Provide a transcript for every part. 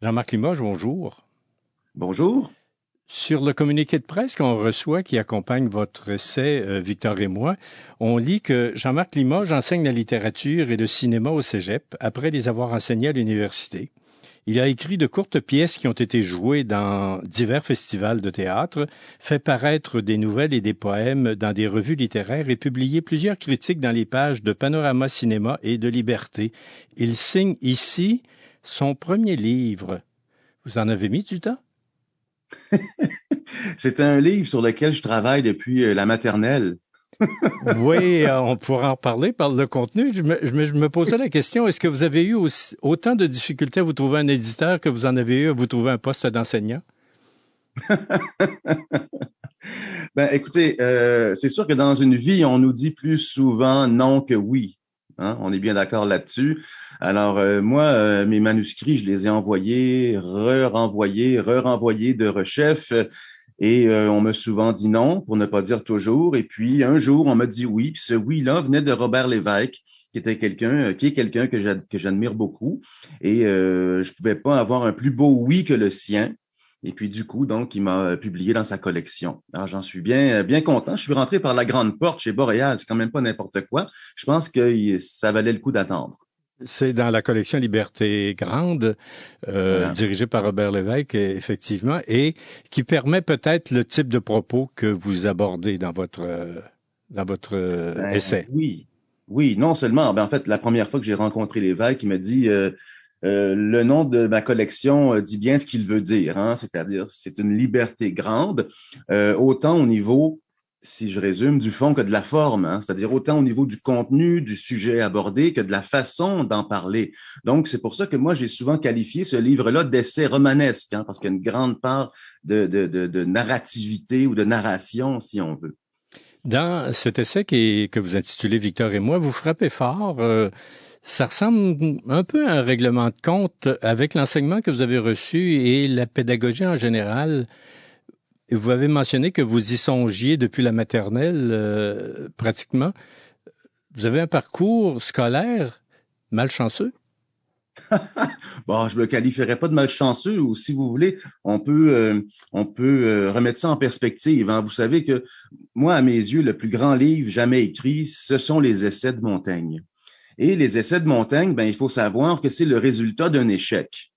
Jean-Marc Limoges, bonjour. Bonjour. Sur le communiqué de presse qu'on reçoit qui accompagne votre essai, Victor et moi, on lit que Jean-Marc Limoges enseigne la littérature et le cinéma au Cégep après les avoir enseignés à l'université. Il a écrit de courtes pièces qui ont été jouées dans divers festivals de théâtre, fait paraître des nouvelles et des poèmes dans des revues littéraires et publié plusieurs critiques dans les pages de Panorama Cinéma et de Liberté. Il signe ici son premier livre. Vous en avez mis du temps? C'est un livre sur lequel je travaille depuis la maternelle. Oui, on pourra en reparler par le contenu. Je me posais la question, est-ce que vous avez eu autant de difficultés à vous trouver un éditeur que vous en avez eu à vous trouver un poste d'enseignant? Ben, écoutez, c'est sûr que dans une vie, on nous dit plus souvent non que oui. Hein? On est bien d'accord là-dessus. Alors, moi, mes manuscrits, je les ai envoyés, re-renvoyés, re-renvoyés de rechef. Et on m'a souvent dit non, pour ne pas dire toujours. Et puis, un jour, on m'a dit oui. Puis ce oui-là venait de Robert Lévesque, qui est quelqu'un que j'admire beaucoup. Et je pouvais pas avoir un plus beau oui que le sien. Et puis, du coup, donc, il m'a publié dans sa collection. Alors, j'en suis bien content. Je suis rentré par la grande porte chez Boréal. C'est quand même pas n'importe quoi. Je pense que ça valait le coup d'attendre. C'est dans la collection Liberté Grande, Voilà. dirigée par Robert Lévesque, effectivement, et qui permet peut-être le type de propos que vous abordez dans votre Ben essai. oui, oui, non seulement, ben en fait, la première fois que j'ai rencontré l'évêque, il m'a dit le nom de ma collection dit bien ce qu'il veut dire, hein, c'est-à-dire c'est une liberté grande, autant au niveau, si je résume, du fond que de la forme, hein, c'est-à-dire autant au niveau du contenu, du sujet abordé que de la façon d'en parler. Donc, c'est pour ça que moi, j'ai souvent qualifié ce livre-là d'essai romanesque, hein, parce qu'il y a une grande part de narrativité ou de narration, si on veut. Dans cet essai que vous intitulez Victor et moi, vous frappez fort. Ça ressemble un peu à un règlement de compte avec l'enseignement que vous avez reçu et la pédagogie en général. Vous avez mentionné que vous y songiez depuis la maternelle, pratiquement. Vous avez un parcours scolaire malchanceux? Bon, je me qualifierais pas de malchanceux ou si vous voulez, on peut remettre ça en perspective, hein. Vous savez que moi, à mes yeux, le plus grand livre jamais écrit, ce sont les essais de Montaigne. Et les essais de Montaigne, ben, il faut savoir que c'est le résultat d'un échec.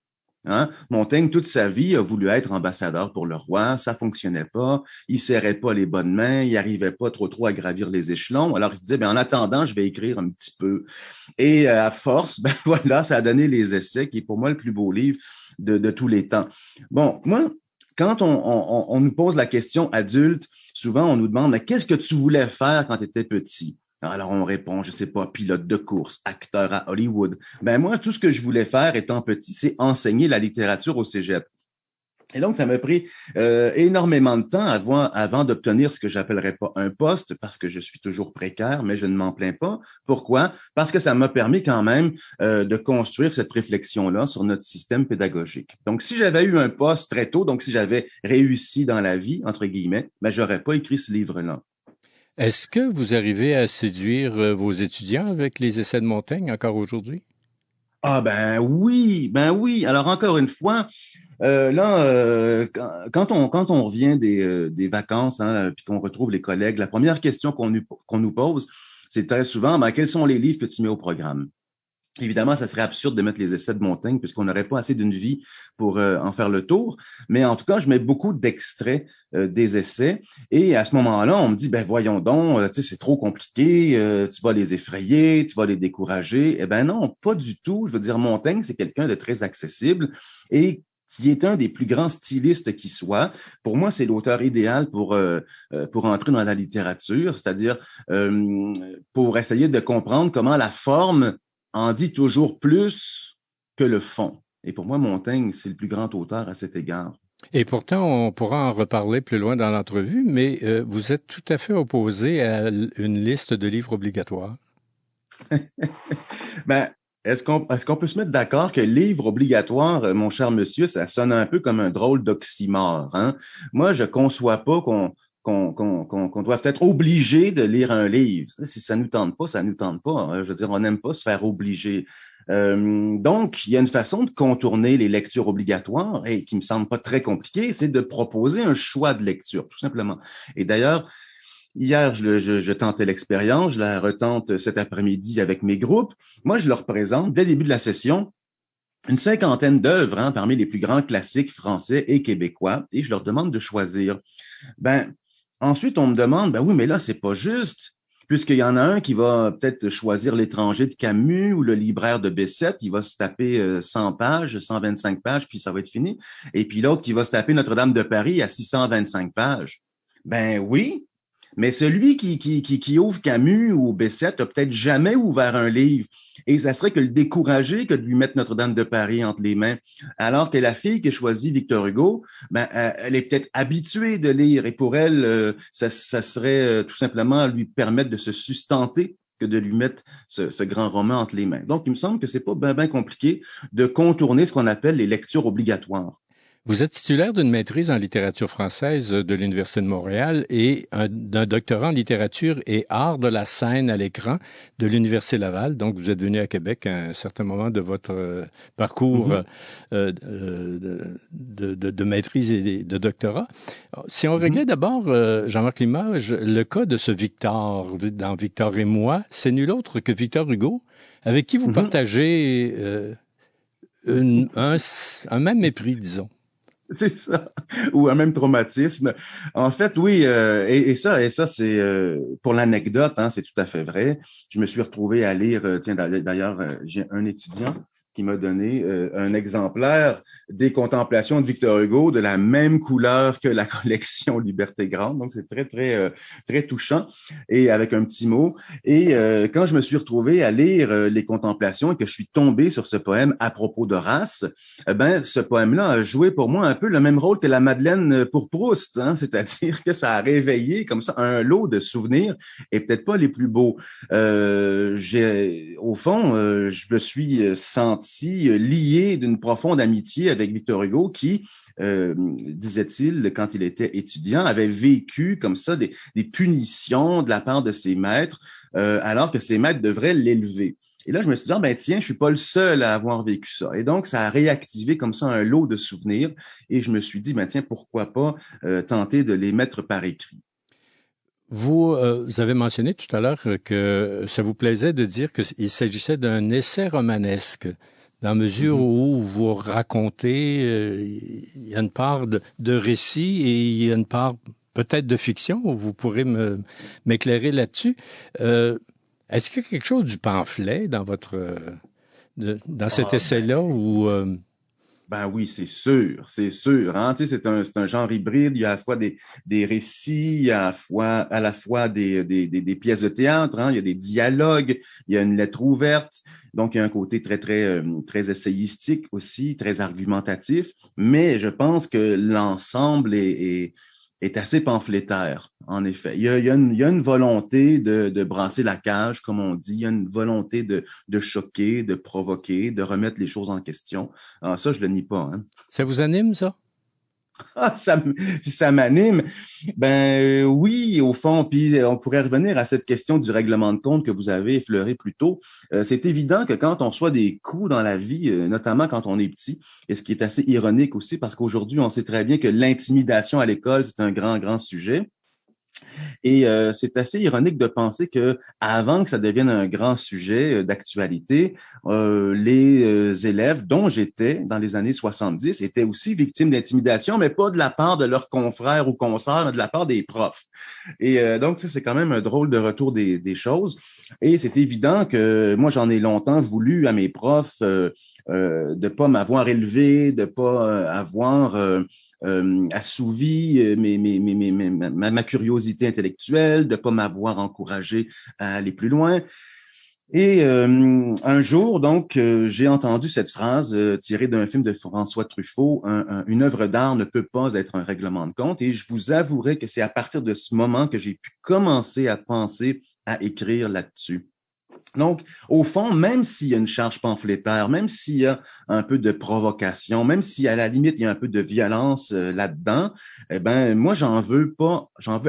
Hein? Montaigne, toute sa vie, a voulu être ambassadeur pour le roi. Ça fonctionnait pas. Il serrait pas les bonnes mains. Il arrivait pas trop à gravir les échelons. Alors, il se disait, ben, en attendant, je vais écrire un petit peu. Et à force, ben voilà, ça a donné les essais, qui est pour moi le plus beau livre de tous les temps. Bon, moi, quand on nous pose la question adulte, souvent on nous demande, mais qu'est-ce que tu voulais faire quand tu étais petit? Alors on répond, je sais pas, pilote de course, acteur à Hollywood. Ben moi, tout ce que je voulais faire étant petit, c'est enseigner la littérature au cégep. Et donc, ça m'a pris énormément de temps avant d'obtenir ce que j'appellerais pas un poste, parce que je suis toujours précaire, mais je ne m'en plains pas. Pourquoi? Parce que ça m'a permis quand même de construire cette réflexion-là sur notre système pédagogique. Donc, si j'avais eu un poste très tôt, donc si j'avais réussi dans la vie, entre guillemets, ben, j'aurais pas écrit ce livre-là. Est-ce que vous arrivez à séduire vos étudiants avec les essais de Montaigne encore aujourd'hui? Ah ben oui. Alors encore une fois, là, quand on revient des vacances, hein, puis qu'on retrouve les collègues, la première question qu'on nous pose, c'est très souvent, ben, quels sont les livres que tu mets au programme? Évidemment, ça serait absurde de mettre les essais de Montaigne puisqu'on n'aurait pas assez d'une vie pour en faire le tour. Mais en tout cas, je mets beaucoup d'extraits des essais. Et à ce moment-là, on me dit, ben voyons donc, tu sais, c'est trop compliqué, tu vas les effrayer, tu vas les décourager. Eh ben non, pas du tout. Je veux dire, Montaigne, c'est quelqu'un de très accessible et qui est un des plus grands stylistes qui soit. Pour moi, c'est l'auteur idéal pour entrer dans la littérature, c'est-à-dire pour essayer de comprendre comment la forme en dit toujours plus que le fond. Et pour moi, Montaigne, c'est le plus grand auteur à cet égard. Et pourtant, on pourra en reparler plus loin dans l'entrevue, mais vous êtes tout à fait opposé à une liste de livres obligatoires. Ben, est-ce qu'on peut se mettre d'accord que livre obligatoire, mon cher monsieur, ça sonne un peu comme un drôle d'oxymore, hein? Moi, je conçois pas qu'on doive être obligé de lire un livre. Si ça nous tente pas, ça nous tente pas, hein. Je veux dire, on n'aime pas se faire obliger. Donc, il y a une façon de contourner les lectures obligatoires et qui me semble pas très compliquée, c'est de proposer un choix de lecture, tout simplement. Et d'ailleurs, hier, je tentais l'expérience, je la retente cet après-midi avec mes groupes. Moi, je leur présente, dès le début de la session, une cinquantaine d'œuvres parmi les plus grands classiques français et québécois, et je leur demande de choisir. Ben, ensuite, on me demande, ben oui, mais là, c'est pas juste, puisqu'il y en a un qui va peut-être choisir L'étranger de Camus ou Le libraire de Bessette, il va se taper 100 pages, 125 pages, puis ça va être fini. Et puis l'autre qui va se taper Notre-Dame de Paris à 625 pages. Ben oui, mais celui qui ouvre Camus ou Bessette a peut-être jamais ouvert un livre. Et ça serait que le décourager que de lui mettre Notre-Dame de Paris entre les mains. Alors que la fille qui a choisi Victor Hugo, ben, elle est peut-être habituée de lire. Et pour elle, ça serait tout simplement lui permettre de se sustenter que de lui mettre ce grand roman entre les mains. Donc, il me semble que c'est pas bien compliqué de contourner ce qu'on appelle les lectures obligatoires. Vous êtes titulaire d'une maîtrise en littérature française de l'Université de Montréal et d'un doctorat en littérature et art de la scène à l'écran de l'Université Laval. Donc, vous êtes venu à Québec à un certain moment de votre parcours de maîtrise et de doctorat. Si on réglait d'abord, Jean-Marc Limoges, le cas de ce Victor, dans Victor et moi, c'est nul autre que Victor Hugo, avec qui vous partagez un même mépris, disons. C'est ça, ou un même traumatisme. En fait, oui, et ça, c'est pour l'anecdote, c'est tout à fait vrai. Je me suis retrouvé à lire, tiens, d'ailleurs, j'ai un étudiant qui m'a donné un exemplaire des Contemplations de Victor Hugo de la même couleur que la collection Liberté Grande. Donc, c'est très touchant et avec un petit mot. Et quand je me suis retrouvé à lire les Contemplations et que je suis tombé sur ce poème à propos d'Horace, ce poème-là a joué pour moi un peu le même rôle que la Madeleine pour Proust, c'est-à-dire que ça a réveillé comme ça un lot de souvenirs et peut-être pas les plus beaux. Au fond, je me suis senti lié d'une profonde amitié avec Victor Hugo qui, disait-il, quand il était étudiant, avait vécu comme ça des punitions de la part de ses maîtres, alors que ses maîtres devraient l'élever. Et là, je me suis dit, tiens, je suis pas le seul à avoir vécu ça. Et donc, ça a réactivé comme ça un lot de souvenirs. Et je me suis dit, tiens, pourquoi pas tenter de les mettre par écrit. Vous avez mentionné tout à l'heure que ça vous plaisait de dire qu'il s'agissait d'un essai romanesque, dans la mesure où vous racontez, il y a une part de récit et il y a une part peut-être de fiction. Vous pourrez m'éclairer là-dessus. Est-ce qu'il y a quelque chose du pamphlet dans dans cet essai-là ou Ben oui, c'est sûr, c'est sûr. Tu sais, c'est un genre hybride. Il y a à la fois des récits, il y a à la fois des pièces de théâtre. Il y a des dialogues, il y a une lettre ouverte. Donc, il y a un côté très essayistique aussi, très argumentatif. Mais je pense que l'ensemble est assez pamphlétaire, en effet. Il y a une volonté de brasser la cage, comme on dit. Il y a une volonté de choquer, de provoquer, de remettre les choses en question. Alors ça, je le nie pas. Ça vous anime, ça? Ça m'anime. Oui, au fond, puis on pourrait revenir à cette question du règlement de compte que vous avez effleuré plus tôt. C'est évident que quand on reçoit des coups dans la vie, notamment quand on est petit, et ce qui est assez ironique aussi, parce qu'aujourd'hui, on sait très bien que l'intimidation à l'école, c'est un grand sujet. Et c'est assez ironique de penser que avant que ça devienne un grand sujet d'actualité, les élèves dont j'étais dans les années 70 étaient aussi victimes d'intimidation, mais pas de la part de leurs confrères ou consoeurs, mais de la part des profs. Et donc, ça, c'est quand même un drôle de retour des choses. Et c'est évident que moi, j'en ai longtemps voulu à mes profs de pas m'avoir élevé, de pas avoir assouvi ma curiosité intellectuelle, de pas m'avoir encouragé à aller plus loin. Et un jour, donc, j'ai entendu cette phrase tirée d'un film de François Truffaut, une œuvre d'art ne peut pas être un règlement de compte. Et je vous avouerai que c'est à partir de ce moment que j'ai pu commencer à penser à écrire là-dessus. Donc, au fond, même s'il y a une charge pamphlétaire, même s'il y a un peu de provocation, même si à la limite il y a un peu de violence là-dedans, moi j'en veux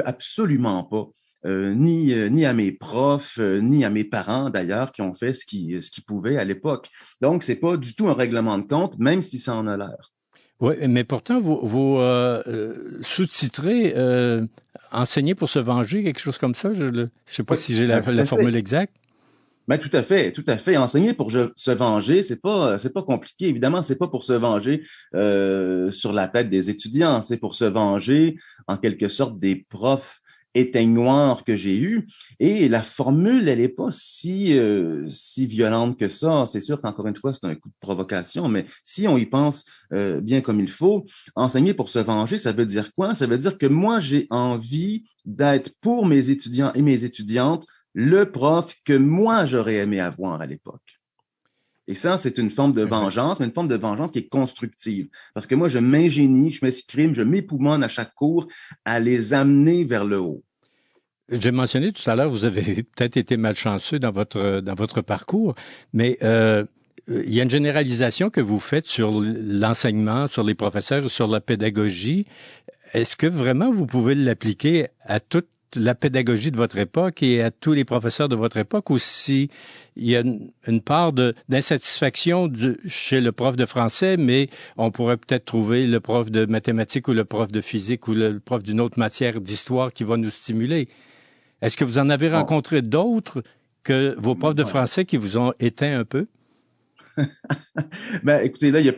absolument pas ni à mes profs, ni à mes parents d'ailleurs qui ont fait ce qu'ils pouvaient à l'époque. Donc, c'est pas du tout un règlement de compte, même si ça en a l'air. Oui, mais pourtant, vous sous-titrez enseigner pour se venger, quelque chose comme ça. Je ne sais pas Oui, si j'ai tout la à fait. formule exacte. Ben, tout à fait, tout à fait. Enseigner pour se venger, c'est pas compliqué. Évidemment, c'est pas pour se venger sur la tête des étudiants. C'est pour se venger, en quelque sorte, des profs éteignoirs que j'ai eus. Et la formule, elle est pas si violente que ça. C'est sûr qu'encore une fois, c'est un coup de provocation, mais si on y pense bien comme il faut, enseigner pour se venger, ça veut dire quoi? Ça veut dire que moi, j'ai envie d'être pour mes étudiants et mes étudiantes le prof que moi, j'aurais aimé avoir à l'époque. Et ça, c'est une forme de Oui. vengeance, mais une forme de vengeance qui est constructive. Parce que moi, je m'ingénie, je m'escrime, je m'époumonne à chaque cours à les amener vers le haut. J'ai mentionné tout à l'heure, vous avez peut-être été malchanceux dans votre parcours, mais il y a une généralisation que vous faites sur l'enseignement, sur les professeurs, sur la pédagogie. Est-ce que vraiment vous pouvez l'appliquer à toute la pédagogie de votre époque et à tous les professeurs de votre époque, ou si il y a une part d'insatisfaction chez le prof de français, mais on pourrait peut-être trouver le prof de mathématiques ou le prof de physique ou le prof d'une autre matière d'histoire qui va nous stimuler? Est-ce que vous en avez Bon, rencontré d'autres que vos profs de ouais. français qui vous ont éteint un peu? Ben, écoutez, là, il y a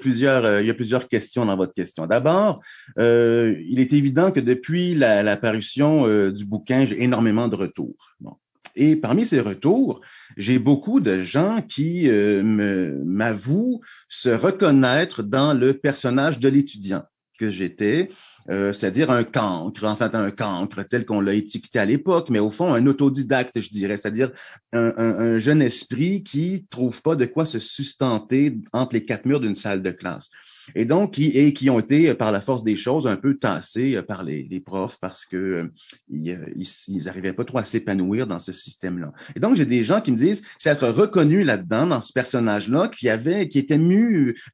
plusieurs questions dans votre question. D'abord, il est évident que depuis la parution du bouquin, j'ai énormément de retours. Bon. Et parmi ces retours, j'ai beaucoup de gens qui m'avouent se reconnaître dans le personnage de l'étudiant que j'étais, c'est-à-dire un cancre, en fait un cancre tel qu'on l'a étiqueté à l'époque, mais au fond un autodidacte, je dirais, c'est-à-dire un jeune esprit qui trouve pas de quoi se sustenter entre les quatre murs d'une salle de classe. Et donc, qui ont été, par la force des choses, un peu tassés par les profs parce que ils arrivaient pas trop à s'épanouir dans ce système-là. Et donc, j'ai des gens qui me disent, c'est être reconnu là-dedans, dans ce personnage-là, qui était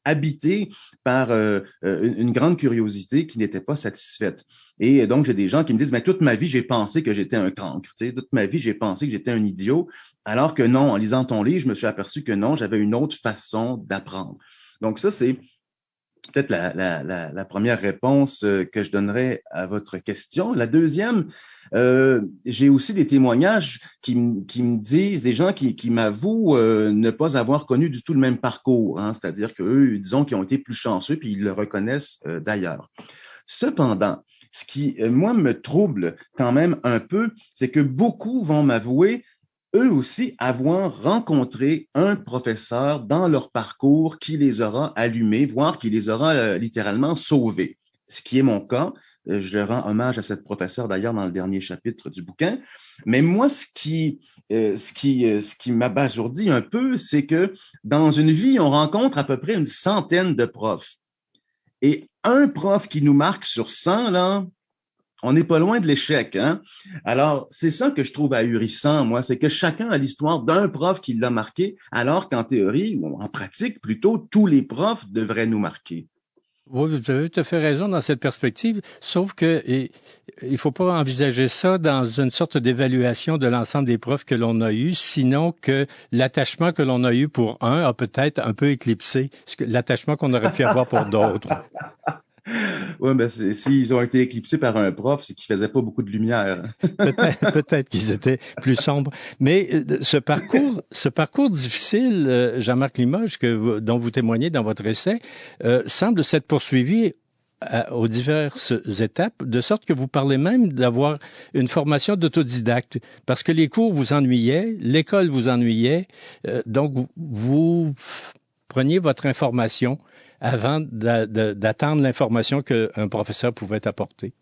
habité par une grande curiosité qui n'était pas satisfaite. Et donc, j'ai des gens qui me disent, mais toute ma vie, j'ai pensé que j'étais un cancre. Tu sais, toute ma vie, j'ai pensé que j'étais un idiot, alors que non, en lisant ton livre, je me suis aperçu que non, j'avais une autre façon d'apprendre. Donc, ça, c'est peut-être la première réponse que je donnerais à votre question. La deuxième, j'ai aussi des témoignages qui me disent, des gens qui m'avouent ne pas avoir connu du tout le même parcours, hein, c'est-à-dire qu'eux, disons, qui ont été plus chanceux, puis ils le reconnaissent d'ailleurs. Cependant, ce qui, moi, me trouble quand même un peu, c'est que beaucoup vont m'avouer eux aussi avoir rencontré un professeur dans leur parcours qui les aura allumés, voire qui les aura littéralement sauvés. Ce qui est mon cas. Je rends hommage à cette professeure d'ailleurs dans le dernier chapitre du bouquin. Mais moi, ce qui m'abasourdit un peu, c'est que dans une vie, on rencontre à peu près une centaine de profs. Et un prof qui nous marque sur 100, là, on n'est pas loin de l'échec, hein? Alors, c'est ça que je trouve ahurissant, moi, c'est que chacun a l'histoire d'un prof qui l'a marqué, alors qu'en théorie, ou en pratique, plutôt, tous les profs devraient nous marquer. Oui, vous avez tout à fait raison dans cette perspective, sauf que il faut pas envisager ça dans une sorte d'évaluation de l'ensemble des profs que l'on a eus, sinon que l'attachement que l'on a eu pour un a peut-être un peu éclipsé l'attachement qu'on aurait pu avoir pour d'autres. Oui, ben, s'ils ont été éclipsés par un prof, c'est qu'ils faisaient pas beaucoup de lumière. Peut-être qu'ils étaient plus sombres. Mais ce parcours difficile, Jean-Marc Limoges, dont vous témoignez dans votre essai, semble s'être poursuivi aux diverses étapes, de sorte que vous parlez même d'avoir une formation d'autodidacte, parce que les cours vous ennuyaient, l'école vous ennuyait, donc vous preniez votre information avant d'attendre l'information qu'un professeur pouvait apporter.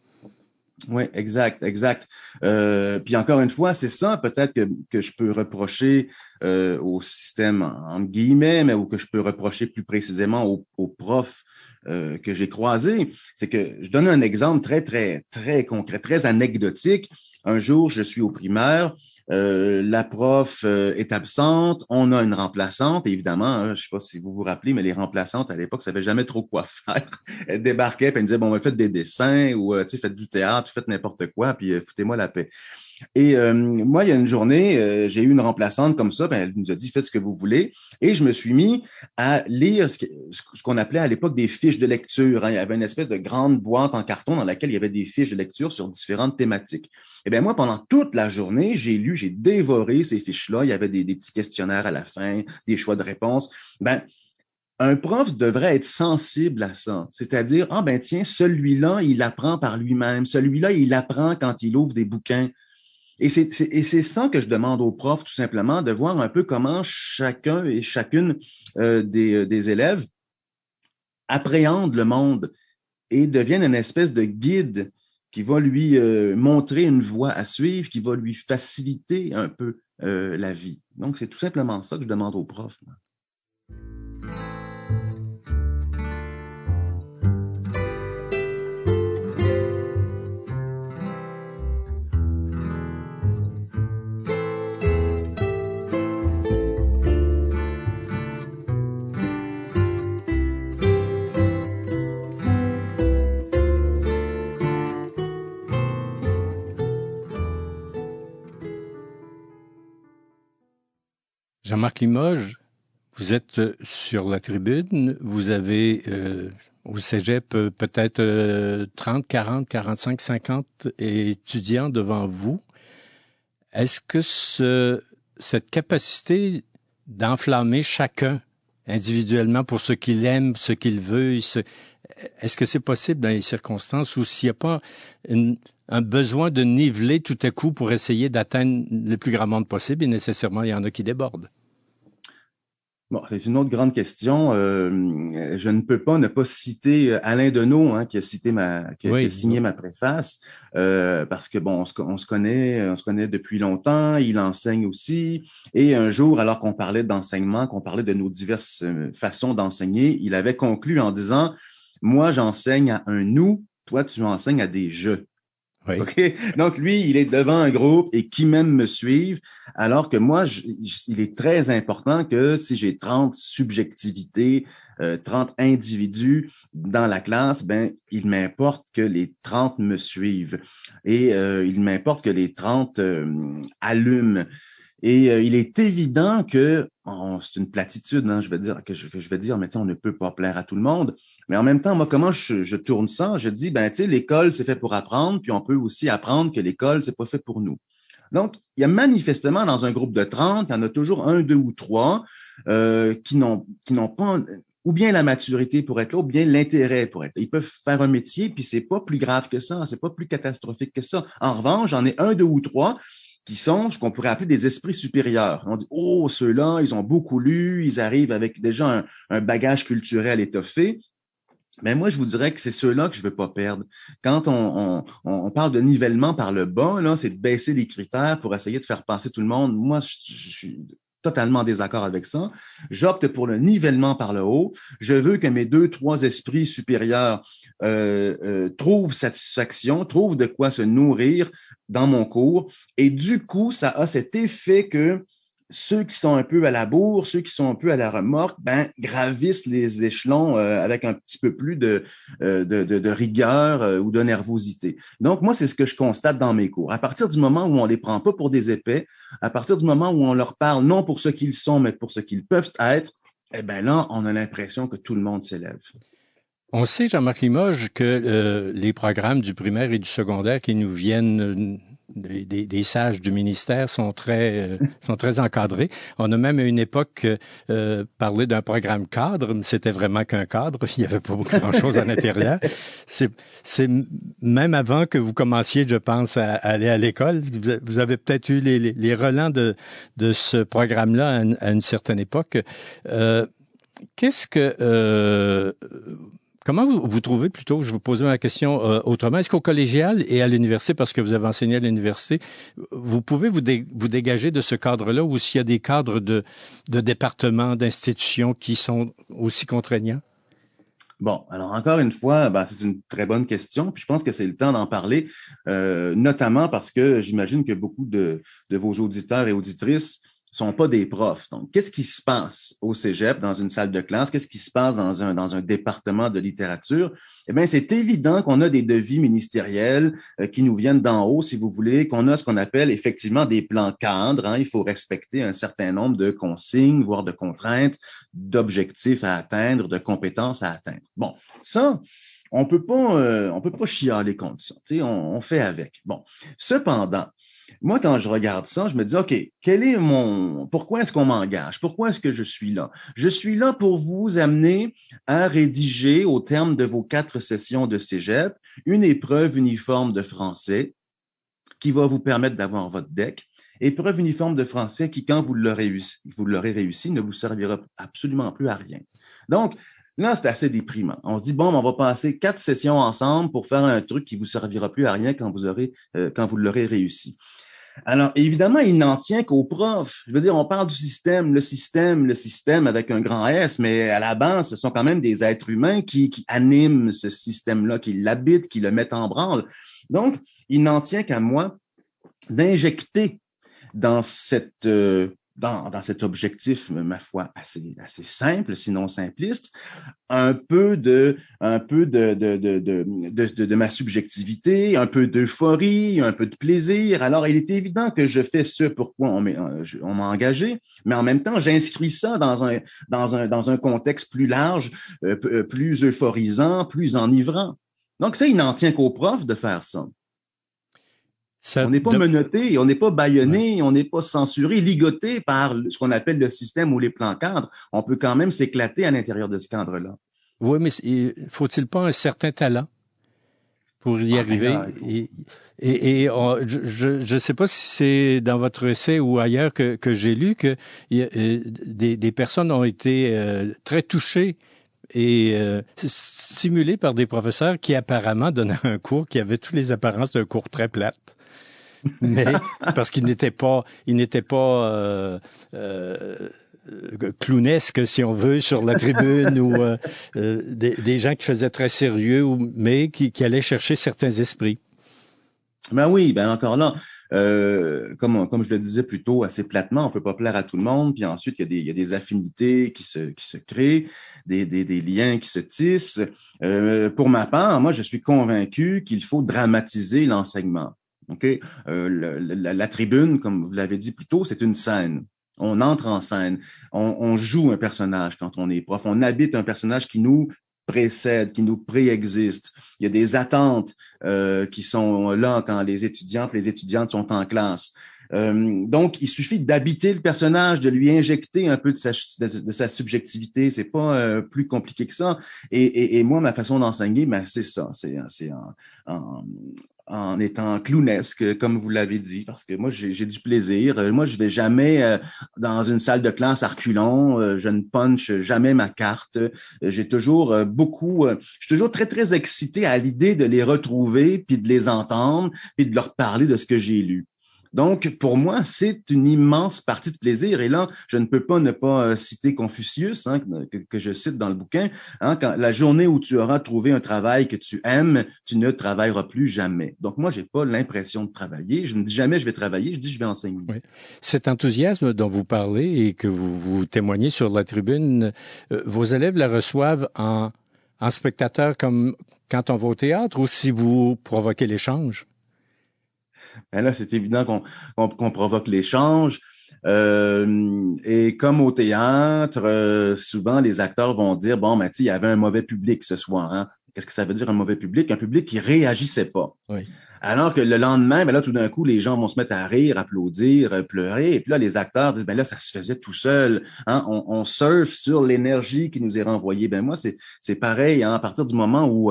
Oui, exact, exact. Puis encore une fois, c'est ça peut-être que je peux reprocher au système entre guillemets, mais ou que je peux reprocher plus précisément aux profs que j'ai croisés. C'est que je donne un exemple très, très, très concret, très anecdotique. Un jour, je suis au primaire. La prof est absente, on a une remplaçante, évidemment, hein, je ne sais pas si vous vous rappelez, mais les remplaçantes à l'époque, ne savaient jamais trop quoi faire. Elles débarquaient, puis elles me disaient, bon, faites des dessins ou faites du théâtre, faites n'importe quoi, puis foutez-moi la paix. Et moi, il y a une journée, j'ai eu une remplaçante comme ça, ben, elle nous a dit, faites ce que vous voulez. Et je me suis mis à lire ce qu'on appelait à l'époque des fiches de lecture. Hein. Il y avait une espèce de grande boîte en carton dans laquelle il y avait des fiches de lecture sur différentes thématiques. Et bien moi, pendant toute la journée, j'ai dévoré ces fiches-là. Il y avait des petits questionnaires à la fin, des choix de réponses. Ben, un prof devrait être sensible à ça. C'est-à-dire, ah ben tiens, celui-là, il apprend par lui-même. Celui-là, il apprend quand il ouvre des bouquins. Et c'est ça que je demande aux profs, tout simplement, de voir un peu comment chacun et chacune des élèves appréhendent le monde et deviennent une espèce de guide qui va lui montrer une voie à suivre, qui va lui faciliter un peu la vie. Donc, c'est tout simplement ça que je demande aux profs. Moi. Jean-Marc Limoges, vous êtes sur la tribune, vous avez au cégep peut-être 30, 40, 45, 50 étudiants devant vous. Est-ce que cette capacité d'enflammer chacun individuellement pour ce qu'il aime, ce qu'il veut, est-ce que c'est possible dans les circonstances où s'il n'y a pas un besoin de niveler tout à coup pour essayer d'atteindre le plus grand monde possible et nécessairement il y en a qui débordent? Bon, c'est une autre grande question. Je ne peux pas ne pas citer Alain Deneau, hein, qui a signé ma préface, parce que bon, on se connaît depuis longtemps. Il enseigne aussi. Et un jour, alors qu'on parlait d'enseignement, qu'on parlait de nos diverses façons d'enseigner, il avait conclu en disant, moi, j'enseigne à un nous, toi, tu enseignes à des je. Oui. OK? Donc, lui, il est devant un groupe et qui même me suivent, alors que moi, il est très important que si j'ai 30 subjectivités, 30 individus dans la classe, ben, il m'importe que les 30 me suivent et il m'importe que les 30 allument. Et il est évident que, c'est une platitude, hein, je vais dire, mais on ne peut pas plaire à tout le monde. Mais en même temps, moi, comment je tourne ça? Je dis, ben, tu sais, l'école, c'est fait pour apprendre, puis on peut aussi apprendre que l'école, c'est pas fait pour nous. Donc, il y a manifestement dans un groupe de 30, il y en a toujours un, deux ou trois qui n'ont pas ou bien la maturité pour être là, ou bien l'intérêt pour être là. Ils peuvent faire un métier, puis c'est pas plus grave que ça, c'est pas plus catastrophique que ça. En revanche, j'en ai un, deux ou trois qui sont ce qu'on pourrait appeler des esprits supérieurs. On dit, oh, ceux-là, ils ont beaucoup lu, ils arrivent avec déjà un bagage culturel étoffé. Mais moi, je vous dirais que c'est ceux-là que je veux pas perdre. Quand on parle de nivellement par le bas, là, c'est de baisser les critères pour essayer de faire passer tout le monde. Moi, je suis totalement en désaccord avec ça. J'opte pour le nivellement par le haut. Je veux que mes deux, trois esprits supérieurs trouvent satisfaction, trouvent de quoi se nourrir dans mon cours. Et du coup, ça a cet effet que ceux qui sont un peu à la bourre, ceux qui sont un peu à la remorque, ben, gravissent les échelons avec un petit peu plus de rigueur ou de nervosité. Donc, moi, c'est ce que je constate dans mes cours. À partir du moment où on les prend pas pour des épais, à partir du moment où on leur parle non pour ce qu'ils sont, mais pour ce qu'ils peuvent être, eh ben là, on a l'impression que tout le monde s'élève. On sait, Jean-Marc Limoges, que les programmes du primaire et du secondaire qui nous viennent des sages du ministère sont très encadrés. On a même à une époque parlé d'un programme cadre, mais c'était vraiment qu'un cadre. Il n'y avait pas grand-chose à l'intérieur. C'est même avant que vous commenciez, je pense, à aller à l'école. Vous avez peut-être eu les relents de ce programme-là à une certaine époque. Qu'est-ce que Comment vous trouvez, plutôt, je vous poser ma question autrement, est-ce qu'au collégial et à l'université, parce que vous avez enseigné à l'université, vous pouvez vous dégager de ce cadre-là ou s'il y a des cadres de départements, d'institutions qui sont aussi contraignants? Bon, alors encore une fois, ben, c'est une très bonne question, puis je pense que c'est le temps d'en parler, notamment parce que j'imagine que beaucoup de vos auditeurs et auditrices sont pas des profs. Donc, qu'est-ce qui se passe au cégep, dans une salle de classe? Qu'est-ce qui se passe dans un département de littérature? Eh bien, c'est évident qu'on a des devis ministériels qui nous viennent d'en haut, si vous voulez, qu'on a ce qu'on appelle effectivement des plans cadres. Hein. Il faut respecter un certain nombre de consignes, voire de contraintes, d'objectifs à atteindre, de compétences à atteindre. Bon, ça, on peut pas chialer contre ça. Tu sais, on fait avec. Bon, cependant, moi, quand je regarde ça, je me dis, OK, pourquoi est-ce qu'on m'engage? Pourquoi est-ce que je suis là? Je suis là pour vous amener à rédiger, au terme de vos 4 sessions de cégep, une épreuve uniforme de français qui va vous permettre d'avoir votre DEC. Épreuve uniforme de français qui, quand vous l'aurez réussi, ne vous servira absolument plus à rien. Donc, là, c'est assez déprimant. On se dit, bon, on va passer 4 sessions ensemble pour faire un truc qui vous servira plus à rien quand vous l'aurez réussi. Alors, évidemment, il n'en tient qu'aux profs. Je veux dire, on parle du système, le système avec un grand S, mais à la base, ce sont quand même des êtres humains qui animent ce système-là, qui l'habitent, qui le mettent en branle. Donc, il n'en tient qu'à moi d'injecter dans dans cet objectif, ma foi, assez simple, sinon simpliste, un peu de ma subjectivité, un peu d'euphorie, un peu de plaisir. Alors, il est évident que je fais ce pourquoi on m'a engagé, mais en même temps, j'inscris ça dans un contexte plus large, plus euphorisant, plus enivrant. Donc, ça, il n'en tient qu'aux profs de faire ça. On n'est pas menotté, on n'est pas bâillonné, on n'est pas censuré, ligoté par ce qu'on appelle le système ou les plans cadres. On peut quand même s'éclater à l'intérieur de ce cadre-là. Oui, mais faut-il pas un certain talent pour y arriver? Je ne sais pas si c'est dans votre essai ou ailleurs que j'ai lu que des personnes ont été très touchées et stimulées par des professeurs qui apparemment donnaient un cours qui avait toutes les apparences d'un cours très plate. Mais parce qu'il n'était pas clownesque, si on veut, sur la tribune, ou des gens qui faisaient très sérieux, mais qui allaient chercher certains esprits. Ben oui, ben encore là, comme je le disais plus tôt, assez platement, on peut pas plaire à tout le monde. Puis ensuite, il y a des affinités qui se créent, des liens qui se tissent. Pour ma part, moi, je suis convaincu qu'il faut dramatiser l'enseignement. OK? La tribune, comme vous l'avez dit plus tôt, c'est une scène. On entre en scène. On joue un personnage quand on est prof. On habite un personnage qui nous précède, qui nous préexiste. Il y a des attentes qui sont là quand les étudiantes sont en classe. Donc, il suffit d'habiter le personnage, de lui injecter un peu de sa subjectivité. C'est pas plus compliqué que ça. Et moi, ma façon d'enseigner, ben, c'est ça. C'est en étant clownesque, comme vous l'avez dit, parce que moi, j'ai du plaisir. Moi, je vais jamais dans une salle de classe à reculons. Je ne punch jamais ma carte. J'ai toujours je suis toujours très, très excité à l'idée de les retrouver, puis de les entendre, puis de leur parler de ce que j'ai lu. Donc, pour moi, c'est une immense partie de plaisir. Et là, je ne peux pas ne pas citer Confucius, hein, que je cite dans le bouquin. Hein, la journée où tu auras trouvé un travail que tu aimes, tu ne travailleras plus jamais. Donc, moi, j'ai pas l'impression de travailler. Je ne dis jamais je vais travailler, je dis je vais enseigner. Oui. Cet enthousiasme dont vous parlez et que vous témoignez sur la tribune, vos élèves la reçoivent en spectateur comme quand on va au théâtre ou si vous provoquez l'échange? Ben là, c'est évident qu'on provoque l'échange. Et comme au théâtre, souvent les acteurs vont dire, bon, ben, il y avait un mauvais public ce soir. Hein? Qu'est-ce que ça veut dire un mauvais public? Un public qui réagissait pas. Oui. Alors que le lendemain, ben là, tout d'un coup, les gens vont se mettre à rire, applaudir, pleurer. Et puis là, les acteurs disent, ben là, ça se faisait tout seul. Hein? On surfe sur l'énergie qui nous est renvoyée. Ben moi, c'est pareil. Hein? À partir du moment où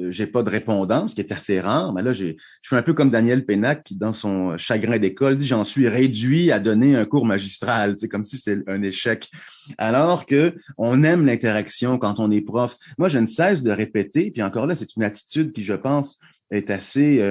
j'ai pas de répondance, ce qui est assez rare, ben là, je suis un peu comme Daniel Pénac qui, dans son chagrin d'école, dit, j'en suis réduit à donner un cours magistral. C'est comme si c'était un échec. Alors que on aime l'interaction quand on est prof. Moi, je ne cesse de répéter. Puis encore là, c'est une attitude qui, je pense, est assez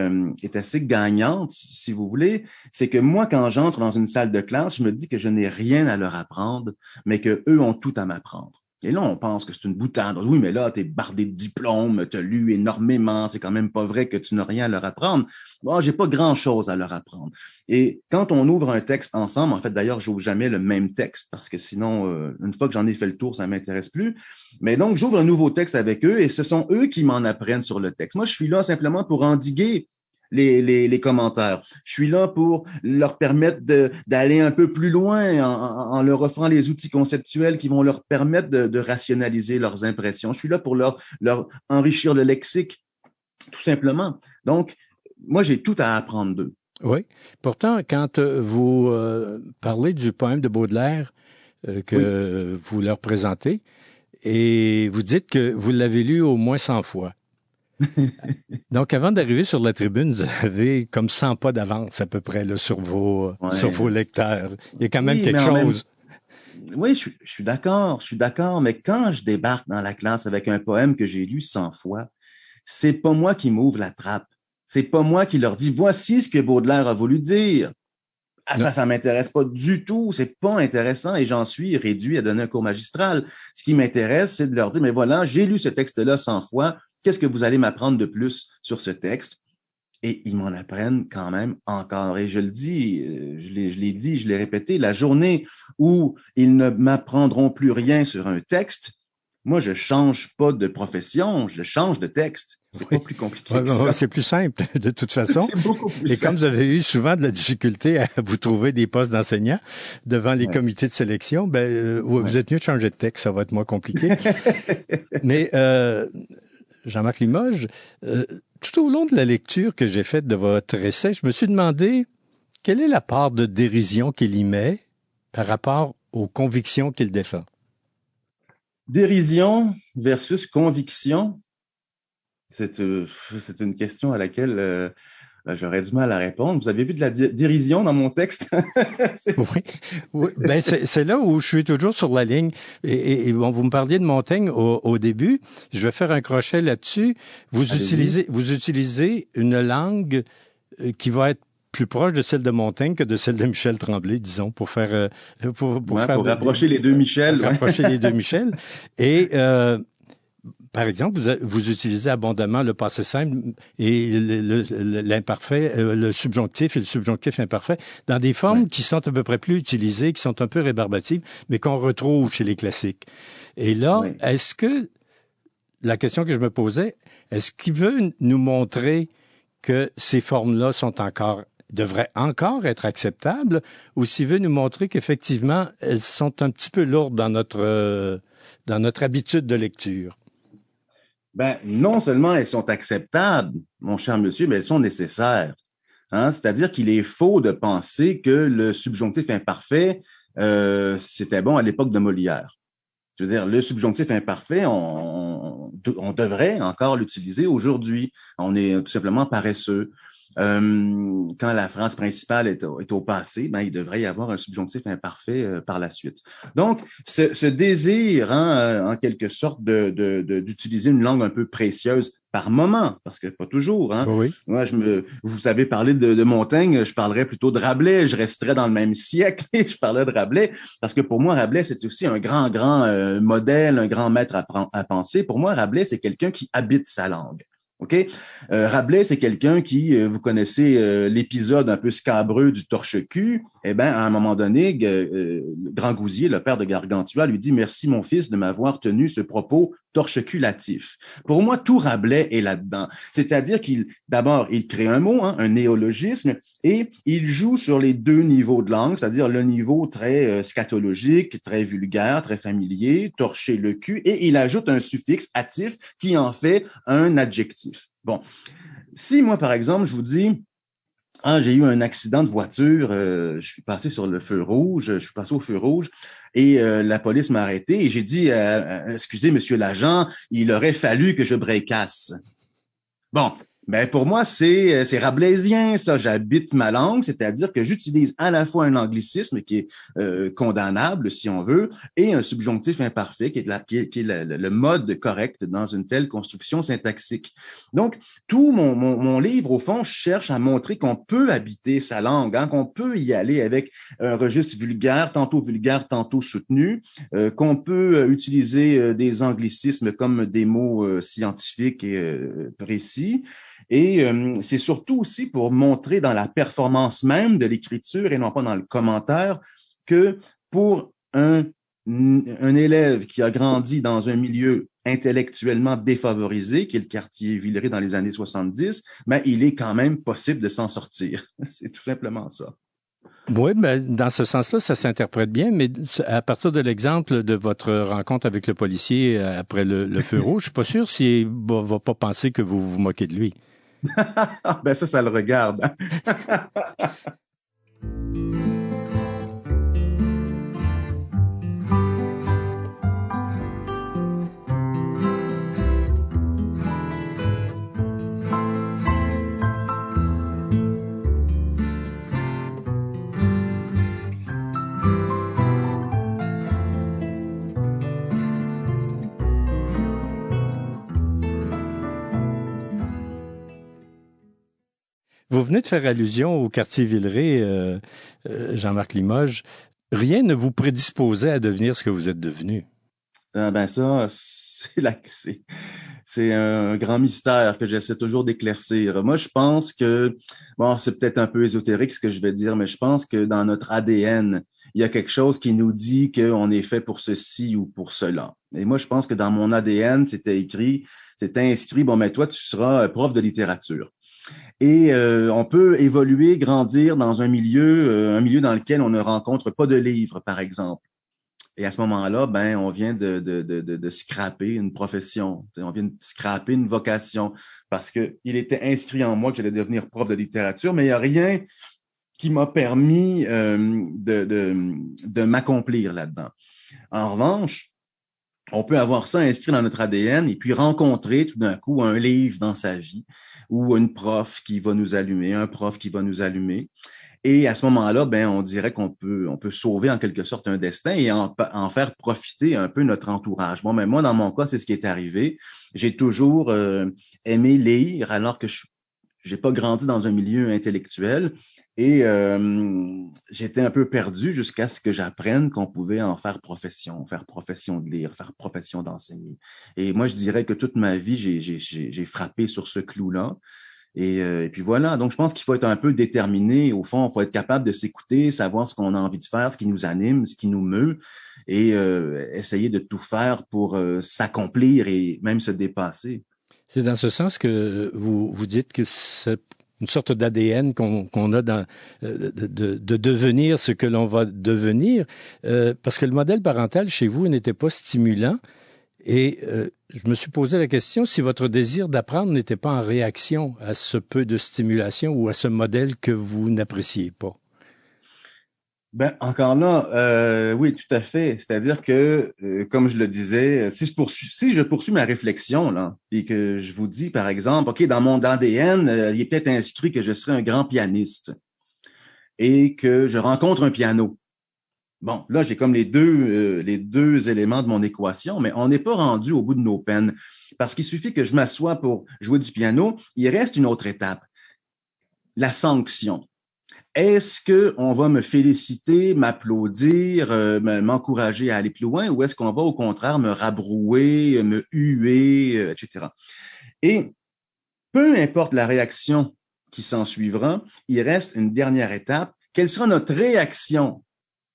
gagnante, si vous voulez, c'est que moi, quand j'entre dans une salle de classe, je me dis que je n'ai rien à leur apprendre, mais que eux ont tout à m'apprendre. Et là, on pense que c'est une boutade. Oui, mais là, t'es bardé de diplômes, t'as lu énormément, c'est quand même pas vrai que tu n'as rien à leur apprendre. Bon, j'ai pas grand-chose à leur apprendre. Et quand on ouvre un texte ensemble, en fait, d'ailleurs, j'ouvre jamais le même texte parce que sinon, une fois que j'en ai fait le tour, ça m'intéresse plus. Mais donc, j'ouvre un nouveau texte avec eux et ce sont eux qui m'en apprennent sur le texte. Moi, je suis là simplement pour endiguer les commentaires. Je suis là pour leur permettre d'aller un peu plus loin en leur offrant les outils conceptuels qui vont leur permettre de rationaliser leurs impressions. Je suis là pour leur enrichir le lexique, tout simplement. Donc, moi, j'ai tout à apprendre d'eux. Oui. Pourtant, quand vous parlez du poème de Baudelaire Oui. que vous leur présentez, et vous dites que vous l'avez lu au moins 100 fois. Donc, avant d'arriver sur la tribune, vous avez comme 100 pas d'avance à peu près là, sur vos Ouais. lecteurs. Il y a quand même Oui, quelque mais en même chose. oui, je suis d'accord, mais quand je débarque dans la classe avec un poème que j'ai lu 100 fois, c'est pas moi qui m'ouvre la trappe. C'est pas moi qui leur dis, voici ce que Baudelaire a voulu dire. Ah, Non. ça m'intéresse pas du tout. C'est pas intéressant et j'en suis réduit à donner un cours magistral. Ce qui m'intéresse, c'est de leur dire, mais voilà, j'ai lu ce texte-là 100 fois. Qu'est-ce que vous allez m'apprendre de plus sur ce texte? Et ils m'en apprennent quand même encore. Et je le dis, je l'ai dit, je l'ai répété, la journée où ils ne m'apprendront plus rien sur un texte, moi, je change pas de profession, je change de texte. C'est Oui. pas plus compliqué Ouais, que ouais, ouais, ça. c'est plus simple de toute façon. C'est beaucoup plus Et comme simple. vous avez eu souvent de la difficulté à vous trouver des postes d'enseignants devant les Ouais, comités de sélection, ben, ouais, vous ouais. êtes mieux de changer de texte, ça va être moins compliqué. Mais Jean-Marc Limoges, euh, tout au long de la lecture que j'ai faite de votre essai, je me suis demandé quelle est la part de dérision qu'il y met par rapport aux convictions qu'il défend. Dérision versus conviction, c'est une question à laquelle j'aurais du mal à répondre. Vous avez vu de la dérision dans mon texte? Oui, oui. Ben c'est là où je suis toujours sur la ligne. Et bon, vous me parliez de Montaigne au début. Je vais faire un crochet là-dessus. Allez-y. Vous utilisez une langue qui va être plus proche de celle de Montaigne que de celle de Michel Tremblay, disons, pour Ouais, faire pour rapprocher les deux Michel. Ouais. rapprocher les deux Michel. Et par exemple, vous utilisez abondamment le passé simple et l'imparfait, le subjonctif et le subjonctif imparfait dans des Ouais. formes qui sont à peu près plus utilisées, qui sont un peu rébarbatives, mais qu'on retrouve chez les classiques. Et là, Ouais. est-ce que, la question que je me posais, est-ce qu'il veut nous montrer que ces formes-là devraient encore être acceptables, ou s'il veut nous montrer qu'effectivement, elles sont un petit peu lourdes dans notre habitude de lecture? Ben, non seulement elles sont acceptables, mon cher monsieur, mais elles sont nécessaires. Hein? C'est-à-dire qu'il est faux de penser que le subjonctif imparfait, c'était bon à l'époque de Molière. Je veux dire, le subjonctif imparfait, on devrait encore l'utiliser aujourd'hui. On est tout simplement paresseux. Quand la phrase principale est au passé, ben, il devrait y avoir un subjonctif imparfait par la suite. Donc, ce désir, hein, en quelque sorte, d'utiliser une langue un peu précieuse par moment, parce que pas toujours. Hein. Oui. Moi, vous avez parlé de Montaigne, je parlerais plutôt de Rabelais, je resterais dans le même siècle et je parlerais de Rabelais, parce que pour moi, Rabelais, c'est aussi un grand modèle, un grand maître à penser. Pour moi, Rabelais, c'est quelqu'un qui habite sa langue. OK? Rabelais, c'est quelqu'un qui, vous connaissez l'épisode un peu scabreux du torche-cul. Eh bien, à un moment donné, Grand Gousier, le père de Gargantua, lui dit « Merci, mon fils, de m'avoir tenu ce propos torche-culatif. » Pour moi, tout Rabelais est là-dedans. C'est-à-dire d'abord, il crée un mot, hein, un néologisme, et il joue sur les deux niveaux de langue, c'est-à-dire le niveau très scatologique, très vulgaire, très familier, torcher le cul, et il ajoute un suffixe hâtif qui en fait un adjectif. Bon, si moi, par exemple, je vous dis, ah, j'ai eu un accident de voiture, je suis passé sur le feu rouge, je suis passé au feu rouge et la police m'a arrêté et j'ai dit, excusez, monsieur l'agent, il aurait fallu que je breakasse. Bon, Ben pour moi, c'est rabelaisien, ça. J'habite ma langue, c'est-à-dire que j'utilise à la fois un anglicisme qui est condamnable, si on veut, et un subjonctif imparfait, qui est le mode correct dans une telle construction syntaxique. Donc, tout mon livre, au fond, cherche à montrer qu'on peut habiter sa langue, hein, qu'on peut y aller avec un registre vulgaire, tantôt soutenu, qu'on peut utiliser des anglicismes comme des mots scientifiques et précis. Et c'est surtout aussi pour montrer dans la performance même de l'écriture et non pas dans le commentaire que pour un élève qui a grandi dans un milieu intellectuellement défavorisé, qui est le quartier Villeray dans les années 70, ben, il est quand même possible de s'en sortir. C'est tout simplement ça. Oui, ben, dans ce sens-là, ça s'interprète bien, mais à partir de l'exemple de votre rencontre avec le policier après le feu rouge, je suis pas sûr s'il va pas penser que vous vous moquez de lui. Ben ça le regarde. Vous venez de faire allusion au quartier Villeray, Jean-Marc Limoges. Rien ne vous prédisposait à devenir ce que vous êtes devenu. Ben ça, c'est un grand mystère que j'essaie toujours d'éclaircir. Moi, je pense que, bon, c'est peut-être un peu ésotérique ce que je vais dire, mais je pense que dans notre ADN, il y a quelque chose qui nous dit qu'on est fait pour ceci ou pour cela. Et moi, je pense que dans mon ADN, c'était inscrit, bon, mais toi, tu seras prof de littérature. Et on peut évoluer, grandir dans un milieu dans lequel on ne rencontre pas de livres, par exemple. Et à ce moment-là, ben, on vient de scraper une profession, on vient de scraper une vocation, parce que il était inscrit en moi que j'allais devenir prof de littérature, mais il n'y a rien qui m'a permis de m'accomplir là-dedans. En revanche, on peut avoir ça inscrit dans notre ADN et puis rencontrer tout d'un coup un livre dans sa vie ou une prof qui va nous allumer, un prof qui va nous allumer. Et à ce moment-là, ben, on dirait on peut sauver en quelque sorte un destin et en faire profiter un peu notre entourage. Bon, mais moi, dans mon cas, c'est ce qui est arrivé. J'ai toujours aimé lire alors que j'ai pas grandi dans un milieu intellectuel et j'étais un peu perdu jusqu'à ce que j'apprenne qu'on pouvait en faire profession de lire, faire profession d'enseigner. Et moi, je dirais que toute ma vie, j'ai frappé sur ce clou-là. Et puis voilà, donc je pense qu'il faut être un peu déterminé. Au fond, il faut être capable de s'écouter, savoir ce qu'on a envie de faire, ce qui nous anime, ce qui nous meut, et essayer de tout faire pour s'accomplir et même se dépasser. C'est dans ce sens que vous dites que c'est une sorte d'ADN qu'on a de devenir ce que l'on va devenir, parce que le modèle parental chez vous n'était pas stimulant. Et je me suis posé la question si votre désir d'apprendre n'était pas en réaction à ce peu de stimulation ou à ce modèle que vous n'appréciez pas. Ben encore là, oui, tout à fait. C'est-à-dire que, comme je le disais, si je poursuis ma réflexion là, et que je vous dis par exemple, ok, dans mon ADN, il est peut-être inscrit que je serai un grand pianiste et que je rencontre un piano. Bon, là, j'ai comme les deux éléments de mon équation, mais on n'est pas rendu au bout de nos peines. Parce qu'il suffit que je m'assoie pour jouer du piano, il reste une autre étape, la sanction. Est-ce qu'on va me féliciter, m'applaudir, m'encourager à aller plus loin, ou est-ce qu'on va au contraire me rabrouer, me huer, etc. Et peu importe la réaction qui s'en suivra, il reste une dernière étape. Quelle sera notre réaction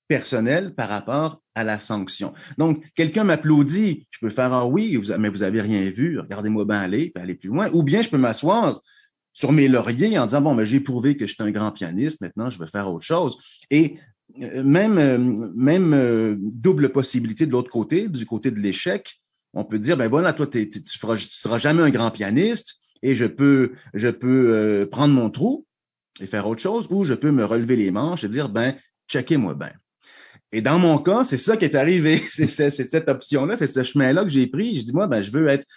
personnel par rapport à la sanction. Donc, quelqu'un m'applaudit, je peux faire « Ah oui, mais vous avez rien vu, regardez-moi bien aller, puis aller plus loin. » Ou bien je peux m'asseoir sur mes lauriers en disant « Bon, ben, j'ai prouvé que je suis un grand pianiste, maintenant je vais faire autre chose. » Et même double possibilité de l'autre côté, du côté de l'échec, on peut dire « Ben voilà, toi, tu seras jamais un grand pianiste et je peux prendre mon trou et faire autre chose, ou je peux me relever les manches et dire « Ben, checkez-moi bien. » Et dans mon cas, c'est ça qui est arrivé. C'est cette option-là, c'est ce chemin-là que j'ai pris. Je dis, moi, ben, je veux être,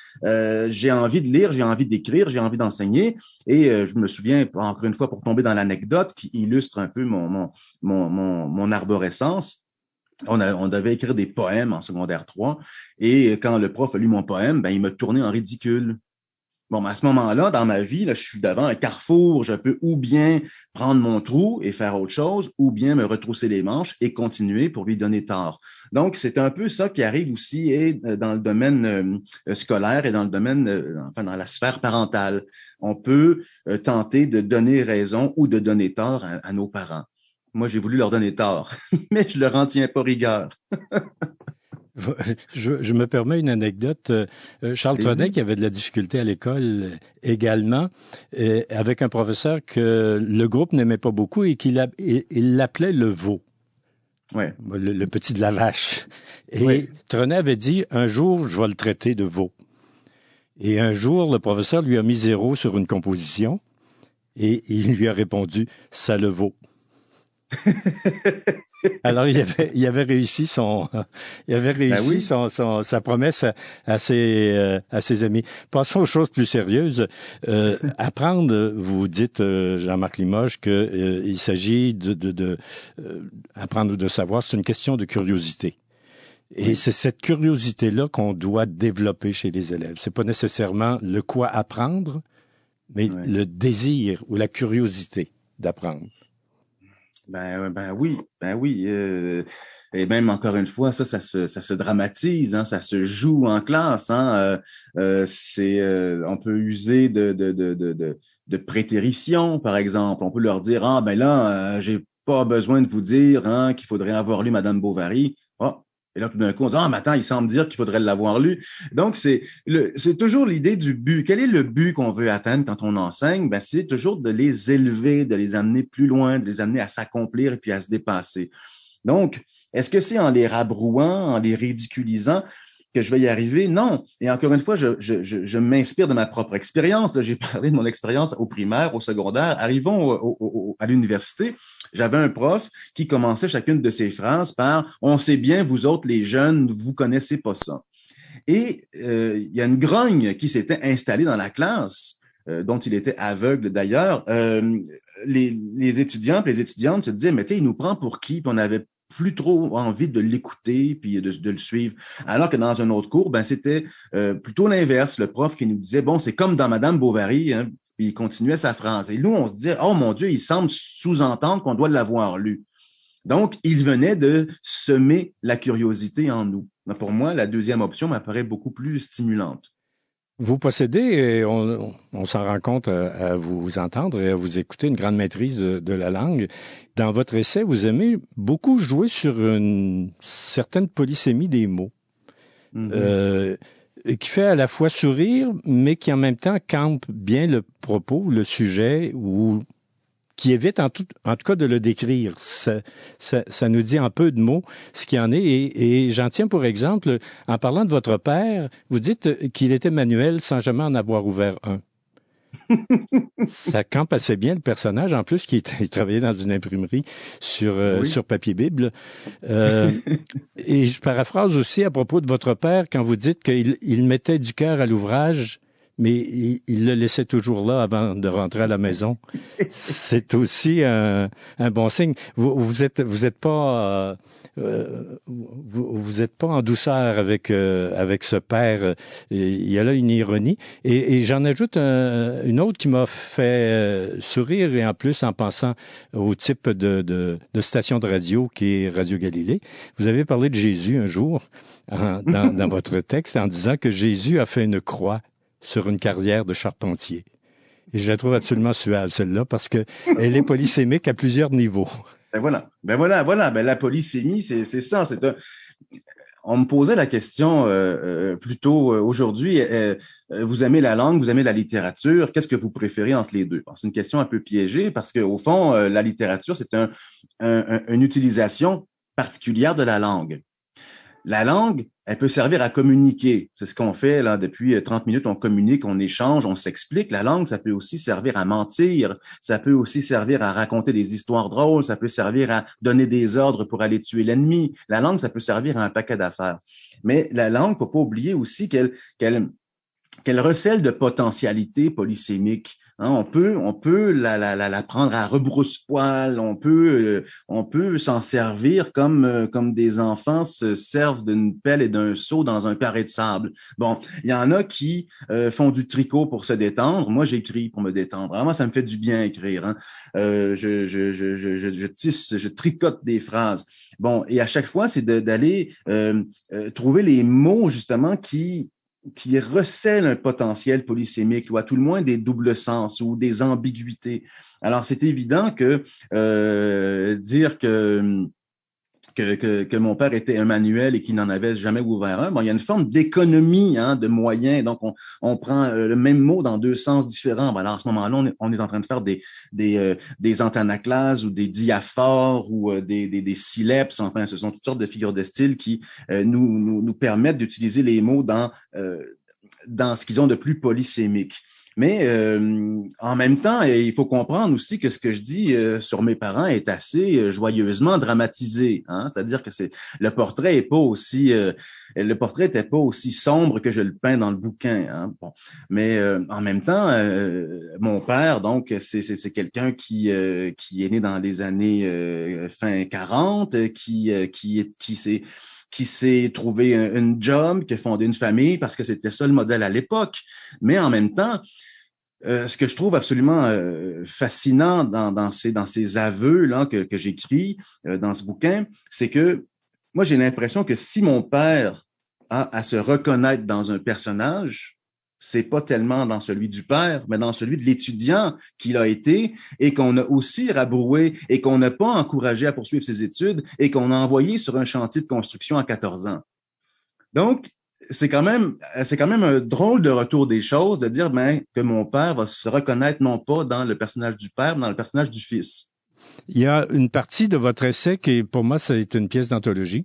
j'ai envie de lire, j'ai envie d'écrire, j'ai envie d'enseigner. Et je me souviens, encore une fois, pour tomber dans l'anecdote qui illustre un peu mon arborescence, on devait écrire des poèmes en secondaire 3. Et quand le prof a lu mon poème, ben, il m'a tourné en ridicule. Bon, ben à ce moment-là, dans ma vie, là, je suis devant un carrefour. Je peux ou bien prendre mon trou et faire autre chose, ou bien me retrousser les manches et continuer pour lui donner tort. Donc, c'est un peu ça qui arrive aussi et dans le domaine scolaire et dans le domaine, enfin, dans la sphère parentale. On peut tenter de donner raison ou de donner tort à nos parents. Moi, j'ai voulu leur donner tort, mais je leur en tiens pas rigueur. Je me permets une anecdote. Charles Trenet, qui avait de la difficulté à l'école également, avec un professeur que le groupe n'aimait pas beaucoup et il l'appelait le veau. Ouais. Le petit de la vache. Et Oui. Trenet avait dit, un jour, je vais le traiter de veau. Et un jour, le professeur lui a mis 0 sur une composition et il lui a répondu, ça le vaut. Alors, il avait réussi Ben oui. sa promesse à ses amis. Passons aux choses plus sérieuses. Apprendre, vous dites, Jean-Marc Limoges, que il s'agit de apprendre ou de savoir, c'est une question de curiosité. Et c'est cette curiosité-là qu'on doit développer chez les élèves. C'est pas nécessairement le quoi apprendre, mais le désir ou la curiosité d'apprendre. Ben oui, ben oui. Et même encore une fois, ça se dramatise, hein, ça se joue en classe. Hein, on peut user de prétérition, par exemple. On peut leur dire, ah ben là, j'ai pas besoin de vous dire hein, qu'il faudrait avoir lu Madame Bovary. Oh, et là, tout d'un coup, on se dit, ah, mais attends, il semble dire qu'il faudrait l'avoir lu. Donc, c'est toujours l'idée du but. Quel est le but qu'on veut atteindre quand on enseigne? Ben, c'est toujours de les élever, de les amener plus loin, de les amener à s'accomplir et puis à se dépasser. Donc, est-ce que c'est en les rabrouant, en les ridiculisant que je vais y arriver? Non. Et encore une fois, je m'inspire de ma propre expérience. Là, j'ai parlé de mon expérience au primaire, au secondaire. Arrivons à l'université. J'avais un prof qui commençait chacune de ses phrases par « On sait bien, vous autres, les jeunes, vous connaissez pas ça ». Et il y a une grogne qui s'était installée dans la classe, dont il était aveugle d'ailleurs. Les étudiants et les étudiantes se disaient « Mais tu sais, il nous prend pour qui? » Puis on avait plus trop envie de l'écouter puis de le suivre. Alors que dans un autre cours, ben c'était plutôt l'inverse. Le prof qui nous disait, bon, c'est comme dans Madame Bovary, hein, puis il continuait sa phrase. Et nous, on se disait, oh mon Dieu, il semble sous-entendre qu'on doit l'avoir lu. Donc, il venait de semer la curiosité en nous. Pour moi, la deuxième option m'apparaît beaucoup plus stimulante. Vous possédez, et on s'en rend compte à vous entendre et à vous écouter, une grande maîtrise de la langue. Dans votre essai, vous aimez beaucoup jouer sur une certaine polysémie des mots, qui fait à la fois sourire, mais qui en même temps campe bien le propos, le sujet, ou qui évite en tout cas de le décrire. Ça nous dit en peu de mots ce qu'il en est. Et j'en tiens pour exemple, en parlant de votre père, vous dites qu'il était manuel sans jamais en avoir ouvert un. Ça campe assez bien le personnage, en plus, il travaillait dans une imprimerie sur papier Bible. Et je paraphrase aussi à propos de votre père, quand vous dites qu'il mettait du cœur à l'ouvrage, mais il le laissait toujours là avant de rentrer à la maison. C'est aussi un bon signe. Vous êtes pas vous êtes pas en douceur avec ce père. Il y a là une ironie. Et j'en ajoute une autre qui m'a fait sourire, et en plus en pensant au type de station de radio qui est Radio Galilée. Vous avez parlé de Jésus un jour dans votre texte en disant que Jésus a fait une croix sur une carrière de charpentier. Et je la trouve absolument suave, celle-là, parce que elle est polysémique à plusieurs niveaux. Ben voilà. Ben la polysémie, c'est ça. On me posait la question plutôt aujourd'hui. Vous aimez la langue, vous aimez la littérature. Qu'est-ce que vous préférez entre les deux? C'est une question un peu piégée parce que au fond, la littérature, c'est une utilisation particulière de la langue. La langue, elle peut servir à communiquer. C'est ce qu'on fait là depuis 30 minutes. On communique, on échange, on s'explique. La langue, ça peut aussi servir à mentir. Ça peut aussi servir à raconter des histoires drôles. Ça peut servir à donner des ordres pour aller tuer l'ennemi. La langue, ça peut servir à un paquet d'affaires. Mais la langue, faut pas oublier aussi qu'elle recèle de potentialités polysémiques. Hein, on peut la prendre à rebrousse-poil, on peut s'en servir comme des enfants se servent d'une pelle et d'un seau dans un carré de sable. Bon, il y en a qui font du tricot pour se détendre. Moi, j'écris pour me détendre. Alors, moi, ça me fait du bien écrire. Hein. Je tisse, je tricote des phrases. Bon, et à chaque fois, c'est d'aller trouver les mots justement qui recèle un potentiel polysémique, ou à tout le moins des doubles sens ou des ambiguïtés. Alors, c'est évident que dire que mon père était un manuel et qu'il n'en avait jamais ouvert un, bon, il y a une forme d'économie de moyens. Donc, on prend le même mot dans deux sens différents. Bon, alors, à ce moment-là, on est en train de faire des antanaclases ou des diaphores ou des sileps. Enfin, ce sont toutes sortes de figures de style qui nous permettent d'utiliser les mots dans ce qu'ils ont de plus polysémique. Mais en même temps, il faut comprendre aussi que ce que je dis sur mes parents est assez joyeusement dramatisé. Hein? C'est-à-dire que le portrait était pas aussi sombre que je le peins dans le bouquin. Hein? Bon. Mais en même temps, mon père, donc, c'est quelqu'un qui est né dans les années fin 40, qui s'est trouvé une job, qui a fondé une famille parce que c'était ça le modèle à l'époque. Mais en même temps, ce que je trouve absolument fascinant dans ces aveux là que j'écris dans ce bouquin, c'est que moi j'ai l'impression que si mon père a à se reconnaître dans un personnage, c'est pas tellement dans celui du père, mais dans celui de l'étudiant qu'il a été et qu'on a aussi rabroué et qu'on n'a pas encouragé à poursuivre ses études et qu'on a envoyé sur un chantier de construction à 14 ans. Donc, c'est quand même un drôle de retour des choses de dire que mon père va se reconnaître non pas dans le personnage du père, mais dans le personnage du fils. Il y a une partie de votre essai qui, pour moi, c'est une pièce d'anthologie.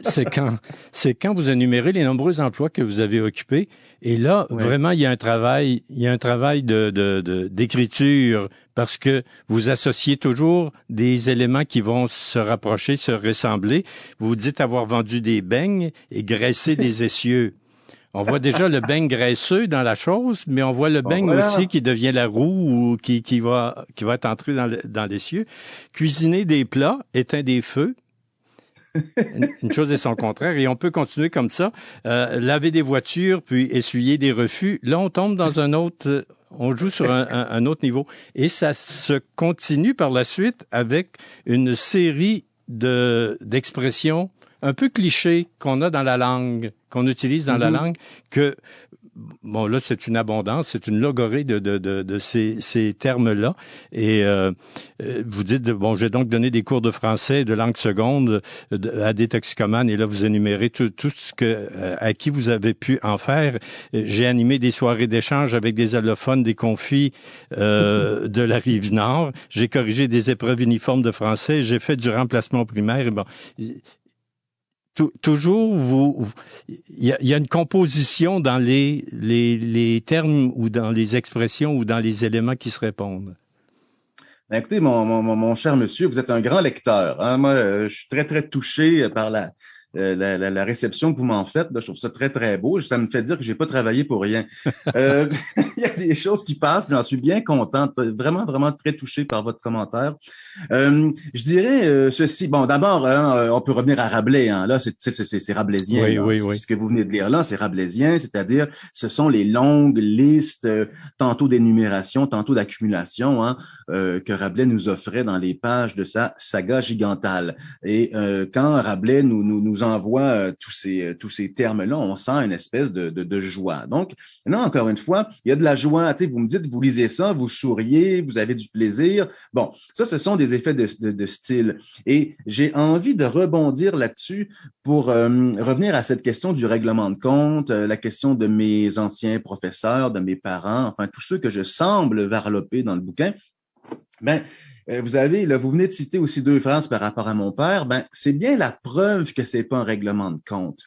C'est quand vous énumérez les nombreux emplois que vous avez occupés. Et là, vraiment, il y a un travail d'écriture parce que vous associez toujours des éléments qui vont se rapprocher, se ressembler. Vous dites avoir vendu des beignes et graissé des essieux. On voit déjà le beigne graisseux dans la chose, mais on voit le beigne aussi qui devient la roue ou qui va être entré dans l'essieu. Cuisiner des plats, éteindre des feux. Une chose et son contraire. Et on peut continuer comme ça. Laver des voitures, puis essuyer des refus. Là, on tombe dans on joue sur un autre niveau. Et ça se continue par la suite avec une série d'expressions un peu clichés qu'on a dans la langue, qu'on utilise dans la langue, que bon, là, c'est une abondance, c'est une logorée de ces termes-là. Et vous dites, bon, j'ai donc donné des cours de français, de langue seconde à des toxicomanes, et là, vous énumérez tout ce à qui vous avez pu en faire. J'ai animé des soirées d'échange avec des allophones, des confis de la Rive-Nord. J'ai corrigé des épreuves uniformes de français. J'ai fait du remplacement primaire. Et bon, toujours, il y a une composition dans les termes ou dans les expressions ou dans les éléments qui se répondent. Ben, écoutez, mon cher monsieur, vous êtes un grand lecteur. Hein? Moi, je suis très, très touché par la réception que vous m'en faites. Là, je trouve ça très, très beau. Ça me fait dire que j'ai pas travaillé pour rien. Il y a des choses qui passent, mais j'en suis bien content. Vraiment, vraiment très touché par votre commentaire. Je dirais ceci. Bon, d'abord, on peut revenir à Rabelais. Hein. Là, c'est rabelaisien. Oui, là. oui. Ce que vous venez de lire là, c'est rabelaisien, c'est-à-dire ce sont les longues listes, tantôt d'énumération, tantôt d'accumulation, hein, que Rabelais nous offrait dans les pages de sa saga gigantale. Et quand Rabelais nous envoie tous ces termes-là, on sent une espèce de joie. Donc, là, encore une fois, il y a de la joie. Tu sais, vous me dites, vous lisez ça, vous souriez, vous avez du plaisir. Bon, ça, ce sont des effets de style. Et j'ai envie de rebondir là-dessus pour revenir à cette question du règlement de compte, la question de mes anciens professeurs, de mes parents, enfin, tous ceux que je semble varloper dans le bouquin. Ben, Vous avez, là, vous venez de citer aussi deux phrases par rapport à mon père. Ben, c'est bien la preuve que c'est pas un règlement de compte.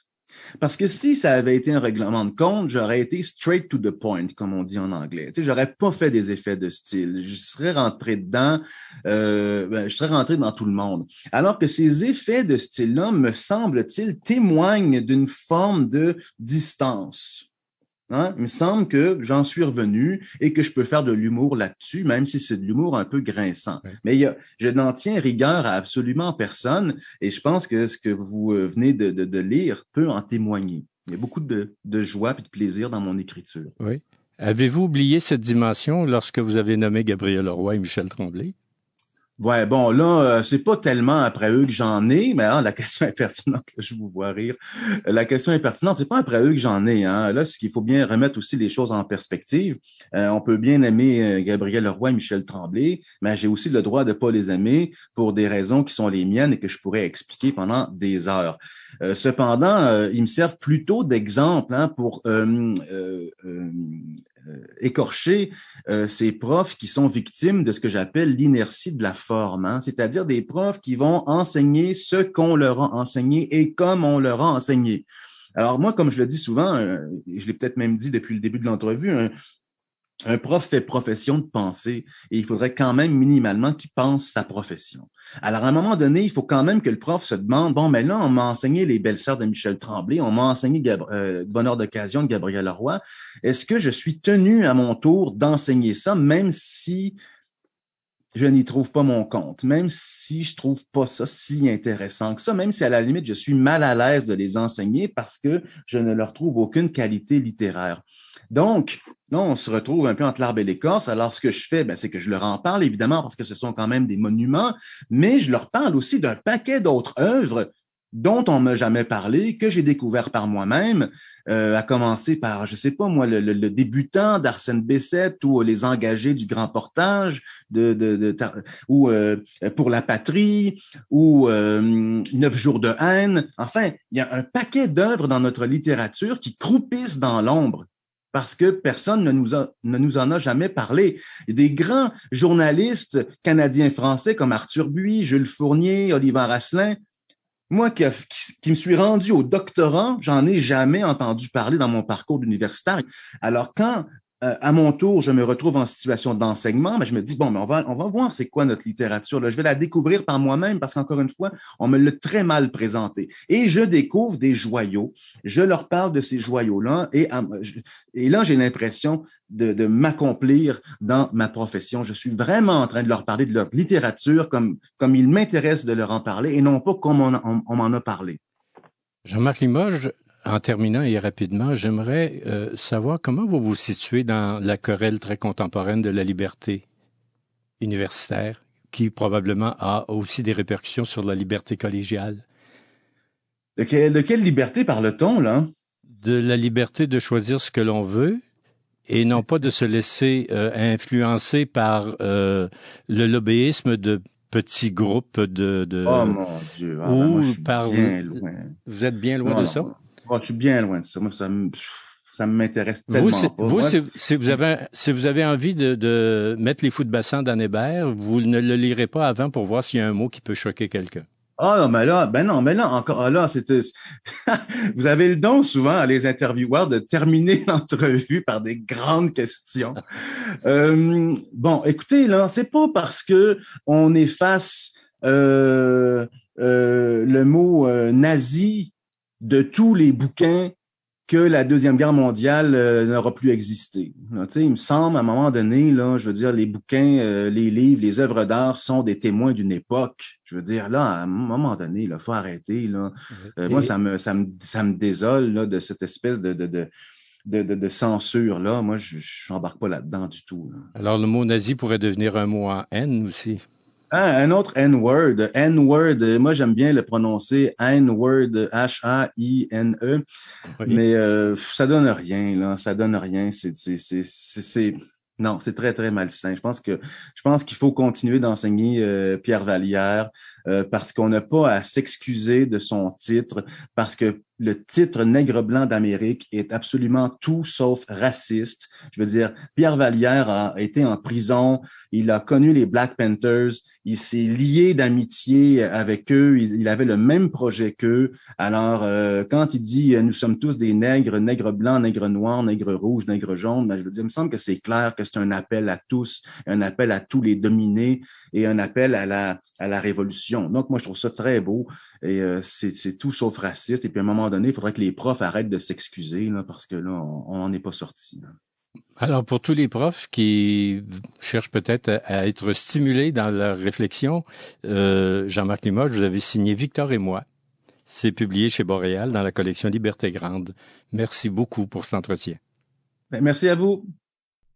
Parce que si ça avait été un règlement de compte, j'aurais été straight to the point, comme on dit en anglais. Tu sais, j'aurais pas fait des effets de style. Je serais rentré dedans, je serais rentré dans tout le monde. Alors que ces effets de style-là, me semble-t-il, témoignent d'une forme de distance. Hein? Il me semble que j'en suis revenu et que je peux faire de l'humour là-dessus, même si c'est de l'humour un peu grinçant. Oui. Mais je n'en tiens rigueur à absolument personne et je pense que ce que vous venez de lire peut en témoigner. Il y a beaucoup de joie et de plaisir dans mon écriture. Oui. Avez-vous oublié cette dimension lorsque vous avez nommé Gabriel Leroy et Michel Tremblay? Ouais, bon, là, c'est pas tellement après eux que j'en ai, mais la question est pertinente, là, je vous vois rire. La question est pertinente, c'est pas après eux que j'en ai, hein. Là, ce qu'il faut bien remettre aussi les choses en perspective. On peut bien aimer Gabriel Leroy et Michel Tremblay, mais j'ai aussi le droit de pas les aimer pour des raisons qui sont les miennes et que je pourrais expliquer pendant des heures. Cependant, ils me servent plutôt d'exemple hein, pour écorcher ces profs qui sont victimes de ce que j'appelle l'inertie de la forme, hein, c'est-à-dire des profs qui vont enseigner ce qu'on leur a enseigné et comme on leur a enseigné. Alors moi, comme je le dis souvent, je l'ai peut-être même dit depuis le début de l'entrevue, un prof fait profession de penser et il faudrait quand même minimalement qu'il pense sa profession. Alors, à un moment donné, il faut quand même que le prof se demande, bon, mais là, on m'a enseigné les belles-sœurs de Michel Tremblay, on m'a enseigné Bonheur d'occasion de Gabriel Leroy. Est-ce que je suis tenu à mon tour d'enseigner ça, même si je n'y trouve pas mon compte, même si je trouve pas ça si intéressant que ça, même si à la limite, je suis mal à l'aise de les enseigner parce que je ne leur trouve aucune qualité littéraire. Donc, là, on se retrouve un peu entre l'arbre et l'écorce. Alors, ce que je fais, c'est que je leur en parle, évidemment, parce que ce sont quand même des monuments, mais je leur parle aussi d'un paquet d'autres œuvres dont on m'a jamais parlé, que j'ai découvert par moi-même, à commencer par, je sais pas moi, le débutant d'Arsène Bessette ou les engagés du Grand Portage, ou Pour la patrie, ou 9 jours de haine. Enfin, il y a un paquet d'œuvres dans notre littérature qui croupissent dans l'ombre parce que personne ne nous en a jamais parlé. Il y a des grands journalistes canadiens-français comme Arthur Buy, Jules Fournier, Oliver Asselin. Moi qui me suis rendu au doctorat, j'en ai jamais entendu parler dans mon parcours universitaire. Alors quand à mon tour, je me retrouve en situation d'enseignement, mais je me dis, bon, mais on va voir c'est quoi notre littérature. Là. Je vais la découvrir par moi-même parce qu'encore une fois, on me l'a très mal présenté. Et je découvre des joyaux. Je leur parle de ces joyaux-là et là, j'ai l'impression de m'accomplir dans ma profession. Je suis vraiment en train de leur parler de leur littérature comme il m'intéresse de leur en parler et non pas comme on m'en a parlé. Jean-Marc Limoges, en terminant et rapidement, j'aimerais savoir comment vous vous situez dans la querelle très contemporaine de la liberté universitaire, qui probablement a aussi des répercussions sur la liberté collégiale. De quelle liberté parle-t-on, là? De la liberté de choisir ce que l'on veut et non pas de se laisser influencer par le lobbyisme de petits groupes Oh mon Dieu, ou moi, je suis par bien loin. vous êtes bien loin Non, de non, ça? je suis bien loin de ça. Moi, ça m'intéresse tellement pas. Moi, Si vous avez envie de mettre les Foot-Bassins d'Anne Hébert, vous ne le lirez pas avant pour voir s'il y a un mot qui peut choquer quelqu'un. ah non, mais là, encore, là, vous avez le don souvent à les intervieweurs de terminer l'entrevue par des grandes questions. Bon, écoutez, là, c'est pas parce que on efface le mot nazi de tous les bouquins que la Deuxième Guerre mondiale n'aura plus existé. Là, il me semble, à un moment donné, là, je veux dire, les bouquins, les livres, les œuvres d'art sont des témoins d'une époque. Je veux dire, là, à un moment donné, il faut arrêter. Là. Moi, ça me désole là, de cette espèce de censure-là. Moi, je n'embarque pas là-dedans du tout. Là. Alors, le mot nazi pourrait devenir un mot en haine aussi. Ah, un autre N-word. N-word, moi j'aime bien le prononcer N-word, H-A-I-N-E, Oui. mais ça donne rien, là. Ça donne rien. Non, c'est très, très malsain. Je pense qu'il faut continuer d'enseigner Pierre Vallière. parce qu'on n'a pas à s'excuser de son titre, parce que le titre Nègre blanc d'Amérique est absolument tout sauf raciste. Je veux dire, Pierre Vallière a été en prison, il a connu les Black Panthers, il s'est lié d'amitié avec eux, il avait le même projet qu'eux. Alors, quand il dit « nous sommes tous des nègres, nègres blancs, nègres noirs, nègres rouges, nègres jaunes », ben, je veux dire, il me semble que c'est clair que c'est un appel à tous, un appel à tous les dominés et un appel à la révolution. Donc, moi, je trouve ça très beau. Et c'est tout sauf raciste. Et puis, à un moment donné, il faudrait que les profs arrêtent de s'excuser, là, parce que là, on n'en est pas sorti. Alors, pour tous les profs qui cherchent peut-être à être stimulés dans leur réflexion, Jean-Marc Limoges, vous avez signé Victor et moi. C'est publié chez Boréal dans la collection Liberté Grande. Merci beaucoup pour cet entretien. Merci à vous.